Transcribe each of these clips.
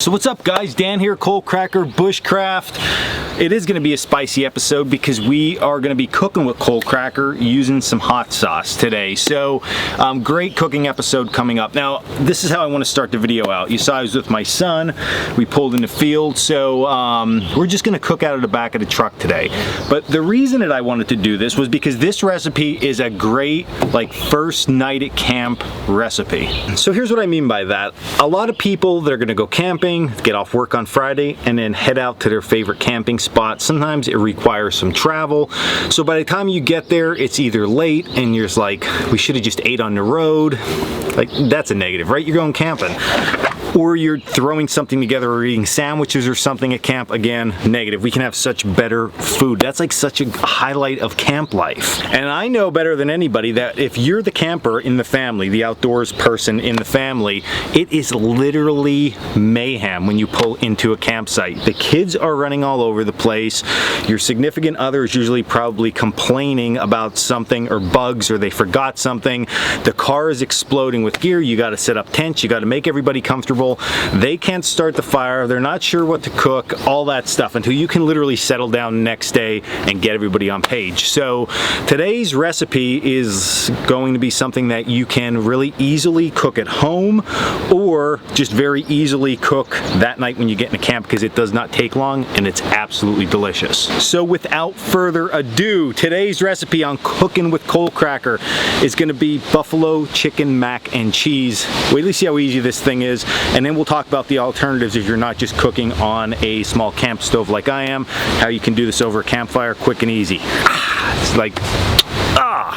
So what's up guys, Dan here, Coalcracker, Bushcraft. It is going to be a spicy episode because we are going to be cooking with Coalcracker using some hot sauce today. So great cooking episode coming up. Now this is how I want to start the video out. You saw I was with my son, we pulled in the field, so we're just going to cook out of the back of the truck today. But the reason that I wanted to do this was because this recipe is a great like first night at camp recipe. So here's what I mean by that. A lot of people that are going to go camping, get off work on Friday, and then head out to their favorite camping spot. Sometimes it requires some travel. So by the time you get there, it's either late and you're just like, we should have just ate on the road. Like, that's a negative, right? You're going camping. Or you're throwing something together or eating sandwiches or something at camp. Again, negative. We can have such better food. That's like such a highlight of camp life. And I know better than anybody that if you're the camper in the family, the outdoors person in the family, it is literally mayhem when you pull into a campsite. The kids are running all over the place. Your significant other is usually probably complaining about something or bugs or they forgot something. The car is exploding with gear. You got to set up tents. You got to make everybody comfortable. They can't start the fire, they're not sure what to cook, all that stuff, until you can literally settle down the next day and get everybody on page. So today's recipe is going to be something that you can really easily cook at home or just very easily cook that night when you get into camp, because it does not take long and it's absolutely delicious. So without further ado, today's recipe on cooking with Coalcracker is going to be buffalo chicken mac and cheese. Wait till you see how easy this thing is. And then we'll talk about the alternatives if you're not just cooking on a small camp stove like I am, how you can do this over a campfire quick and easy. It's like, Alright,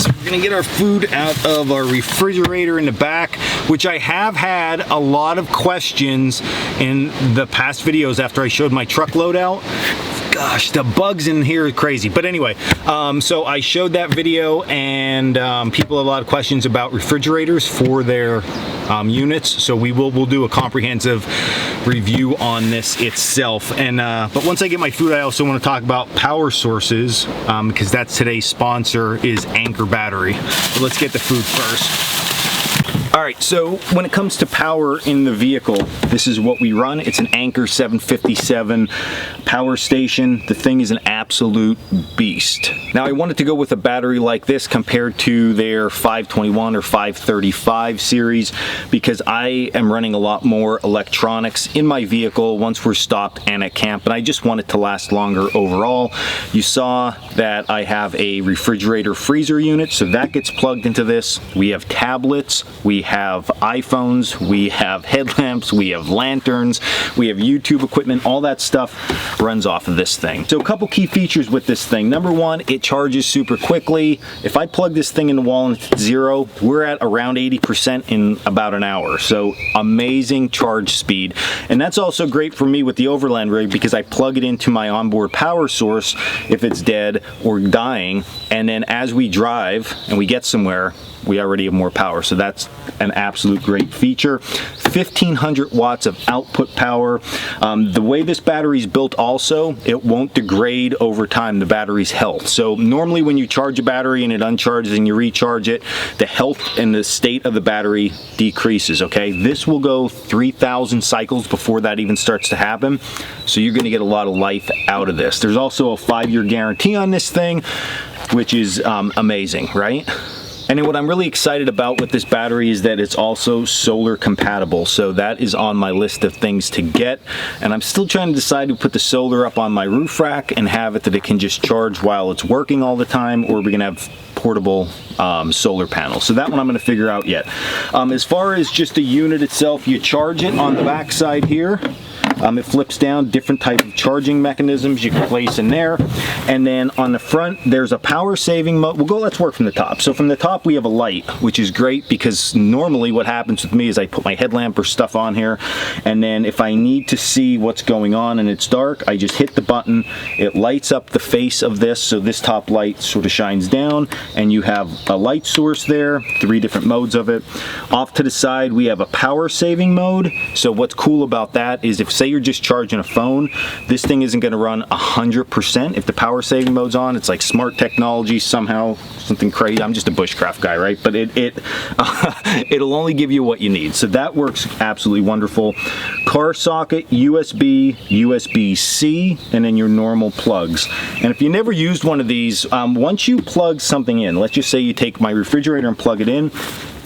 so we're gonna get our food out of our refrigerator in the back, which I have had a lot of questions in the past videos after I showed my truck loadout. Gosh, the bugs in here are crazy. But anyway, so I showed that video and people had a lot of questions about refrigerators for their units. So we'll do a comprehensive review on this itself. And but once I get my food, I also want to talk about power sources because that's today's sponsor is Anker battery. So let's get the food first. Alright, so when it comes to power in the vehicle, this is what we run. It's an Anker 757 power station. The thing is an absolute beast. Now I wanted to go with a battery like this compared to their 521 or 535 series because I am running a lot more electronics in my vehicle once we're stopped and at camp, and I just want it to last longer overall. You saw that I have a refrigerator freezer unit, so that gets plugged into this. We have tablets, we have iPhones, we have headlamps, we have lanterns, we have YouTube equipment, all that stuff runs off of this thing. So a couple key features with this thing. Number one, it charges super quickly. If I plug this thing in the wall and it's zero, we're at around 80% in about an hour. So amazing charge speed. And that's also great for me with the Overland rig because I plug it into my onboard power source if it's dead or dying, and then as we drive and we get somewhere, we already have more power. So that's an absolute great feature. 1500 watts of output power. The way this battery is built also, it won't degrade over time, the battery's health. So normally when you charge a battery and it uncharges and you recharge it, the health and the state of the battery decreases, okay? This will go 3,000 cycles before that even starts to happen. So you're gonna get a lot of life out of this. There's also a 5-year guarantee on this thing, which is amazing, right? And then what I'm really excited about with this battery is that it's also solar compatible. So that is on my list of things to get. And I'm still trying to decide to put the solar up on my roof rack and have it that it can just charge while it's working all the time, or we're gonna have portable solar panels. So that one I'm gonna figure out yet. As far as just the unit itself, you charge it on the back side here. It flips down, different type of charging mechanisms you can place in there. And then on the front, there's a power saving mode. Let's work from the top. So from the top, we have a light, which is great because normally what happens with me is I put my headlamp or stuff on here. And then if I need to see what's going on and it's dark, I just hit the button. It lights up the face of this. So this top light sort of shines down and you have a light source there, 3 different modes of it. Off to the side, we have a power saving mode. So what's cool about that is if, say say you're just charging a phone, this thing isn't going to run 100%. If the power saving mode's on, it's like smart technology somehow, something crazy. I'm just a Bushcraft guy, right? But it'll only give you what you need. So that works absolutely wonderful. Car socket, USB, USB-C, and then your normal plugs. And if you never used one of these, once you plug something in, let's just say you take my refrigerator and plug it in,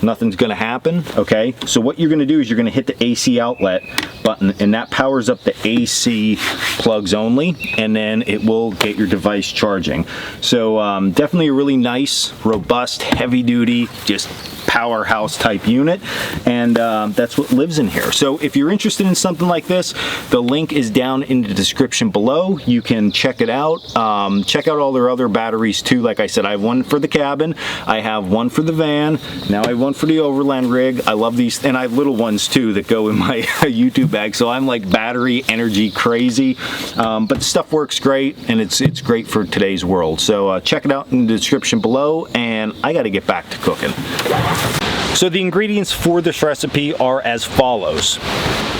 nothing's gonna happen, okay? So what you're gonna do is you're gonna hit the AC outlet button, and that powers up the AC plugs only, and then it will get your device charging. So definitely a really nice, robust, heavy duty, just PowerHouse type unit, and that's what lives in here. So if you're interested in something like this, the link is down in the description below. You can check it out. Check out all their other batteries too. Like I said, I have one for the cabin, I have one for the van, now I have one for the Overland rig. I love these, and I have little ones too that go in my YouTube bag, so I'm like battery energy crazy. But the stuff works great, and it's great for today's world. So check it out in the description below, and I got to get back to cooking. So the ingredients for this recipe are as follows: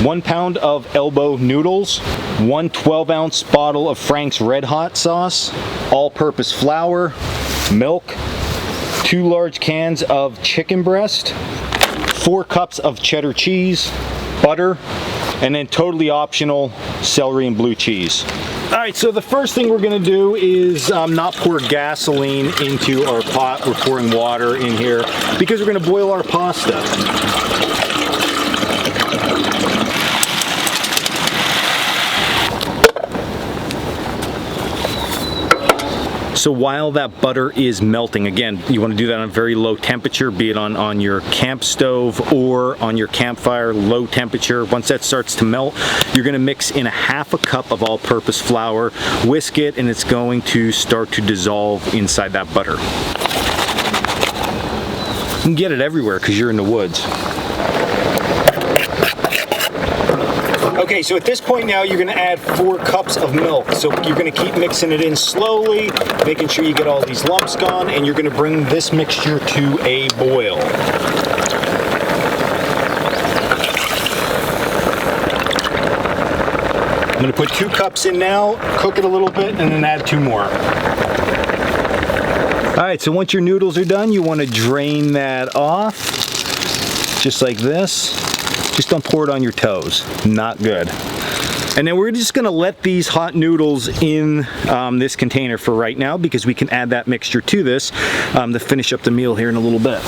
1 pound of elbow noodles, 1 12-ounce bottle of Frank's Red Hot sauce, all-purpose flour, milk, 2 large cans of chicken breast, 4 cups of cheddar cheese, butter, and then totally optional celery and blue cheese. All right, so the first thing we're gonna do is not pour gasoline into our pot. We're pouring water in here because we're gonna boil our pasta. So while that butter is melting, again, you want to do that on a very low temperature, be it on your camp stove or on your campfire, low temperature. Once that starts to melt, you're going to mix in a 1/2 cup of all-purpose flour, whisk it, and it's going to start to dissolve inside that butter. You can get it everywhere because you're in the woods. Okay, so at this point now you're gonna add 4 cups of milk. So you're gonna keep mixing it in slowly, making sure you get all these lumps gone, and you're gonna bring this mixture to a boil. I'm gonna put 2 cups in now, cook it a little bit, and then add 2 more. All right, so once your noodles are done, you wanna drain that off, just like this. Just don't pour it on your toes, not good. And then we're just gonna let these hot noodles in this container for right now, because we can add that mixture to this to finish up the meal here in a little bit.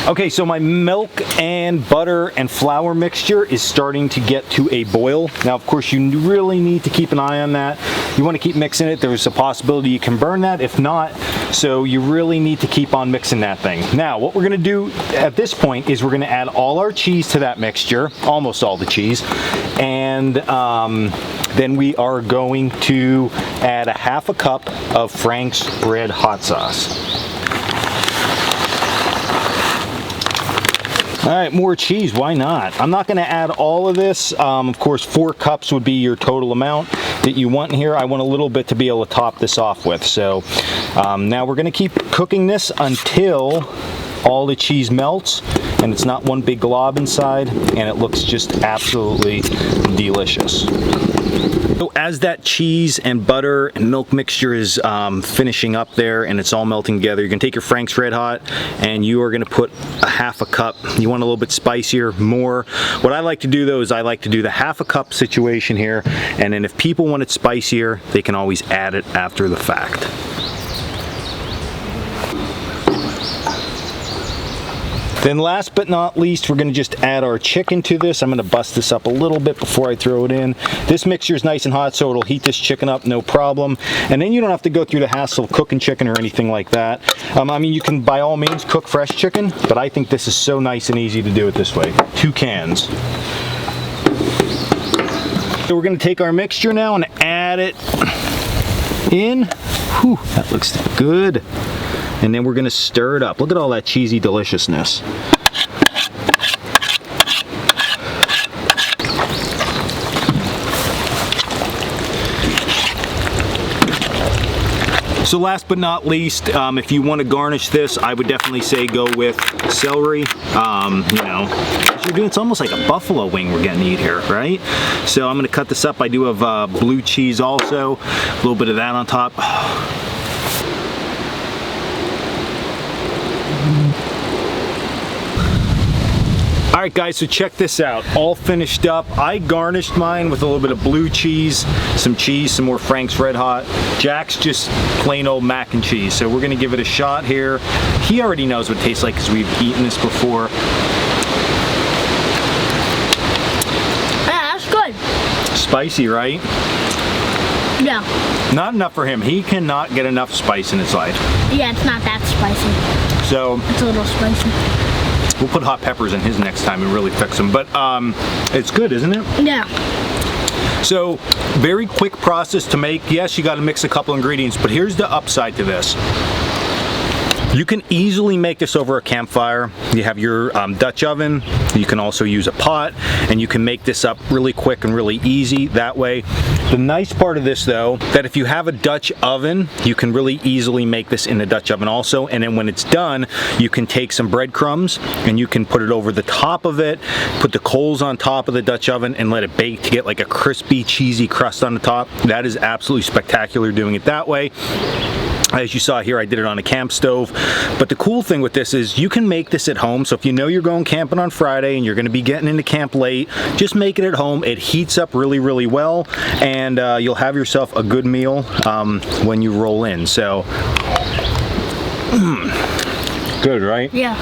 Okay, so my milk and butter and flour mixture is starting to get to a boil. Now, of course, you really need to keep an eye on that. You want to keep mixing it. There's a possibility you can burn that. If not, so you really need to keep on mixing that thing. Now, what we're going to do at this point is we're going to add all our cheese to that mixture, almost all the cheese, and then we are going to add a 1/2 cup of Frank's Red Hot sauce. All right, more cheese, why not? I'm not gonna add all of this. Of course, 4 cups would be your total amount that you want in here. I want a little bit to be able to top this off with. So now we're gonna keep cooking this until all the cheese melts and it's not one big glob inside, and it looks just absolutely delicious. So as that cheese and butter and milk mixture is finishing up there and it's all melting together, you're gonna take your Frank's Red Hot and you are gonna put a 1/2 cup. You want a little bit spicier, more. What I like to do though is I like to do the 1/2 cup situation here, and then if people want it spicier, they can always add it after the fact. Then last but not least, we're gonna just add our chicken to this. I'm gonna bust this up a little bit before I throw it in. This mixture is nice and hot, so it'll heat this chicken up, no problem. And then you don't have to go through the hassle of cooking chicken or anything like that. I mean, you can by all means cook fresh chicken, but I think this is so nice and easy to do it this way. 2 cans. So we're gonna take our mixture now and add it in. Whew, that looks good. And then we're gonna stir it up. Look at all that cheesy deliciousness. So last but not least, if you want to garnish this, I would definitely say go with celery. You know, you're doing, it's almost like a buffalo wing we're getting to eat here, right? So I'm going to cut this up. I do have blue cheese also, a little bit of that on top. Alright guys, so check this out. All finished up. I garnished mine with a little bit of blue cheese, some more Frank's Red Hot. Jack's just plain old mac and cheese. So we're going to give it a shot here. He already knows what it tastes like because we've eaten this before. Yeah, that's good. Spicy, right? Yeah. Not enough for him. He cannot get enough spice in his life. Yeah, it's not that spicy. So it's a little spicy. We'll put hot peppers in his next time and really fix them. But it's good, isn't it? Yeah. So, very quick process to make. Yes, you got to mix a couple ingredients, but here's the upside to this. You can easily make this over a campfire. You have your Dutch oven. You can also use a pot, and you can make this up really quick and really easy that way. The nice part of this though, that if you have a Dutch oven, you can really easily make this in the Dutch oven also, and then when it's done, you can take some breadcrumbs and you can put it over the top of it, put the coals on top of the Dutch oven and let it bake to get like a crispy, cheesy crust on the top. That is absolutely spectacular doing it that way. As you saw here, I did it on a camp stove. But the cool thing with this is you can make this at home. So if you know you're going camping on Friday and you're going to be getting into camp late, just make it at home. It heats up really, really well, and you'll have yourself a good meal when you roll in. So, good, right? Yeah.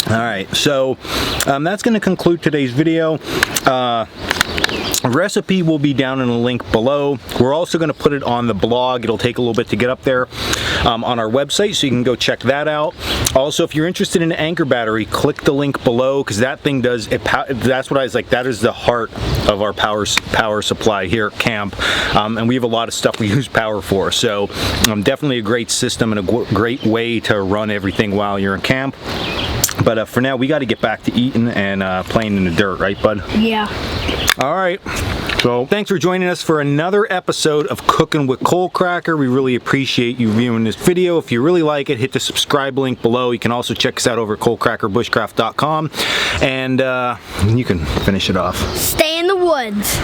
All right, so that's going to conclude today's video. Recipe will be down in the link below. We're also going to put it on the blog. It'll take a little bit to get up there on our website, so you can go check that out. Also, if you're interested in an Anker battery, click the link below, because that thing does it. That's what I was like. That is the heart of our power supply here at camp, and we have a lot of stuff we use power for. So definitely a great system and a great way to run everything while you're in camp. But for now, we got to get back to eating and playing in the dirt, right, bud? Yeah. All right. So thanks for joining us for another episode of Cooking with Coalcracker. We really appreciate you viewing this video. If you really like it, hit the subscribe link below. You can also check us out over at coalcrackerbushcraft.com, and you can finish it off. Stay in the woods.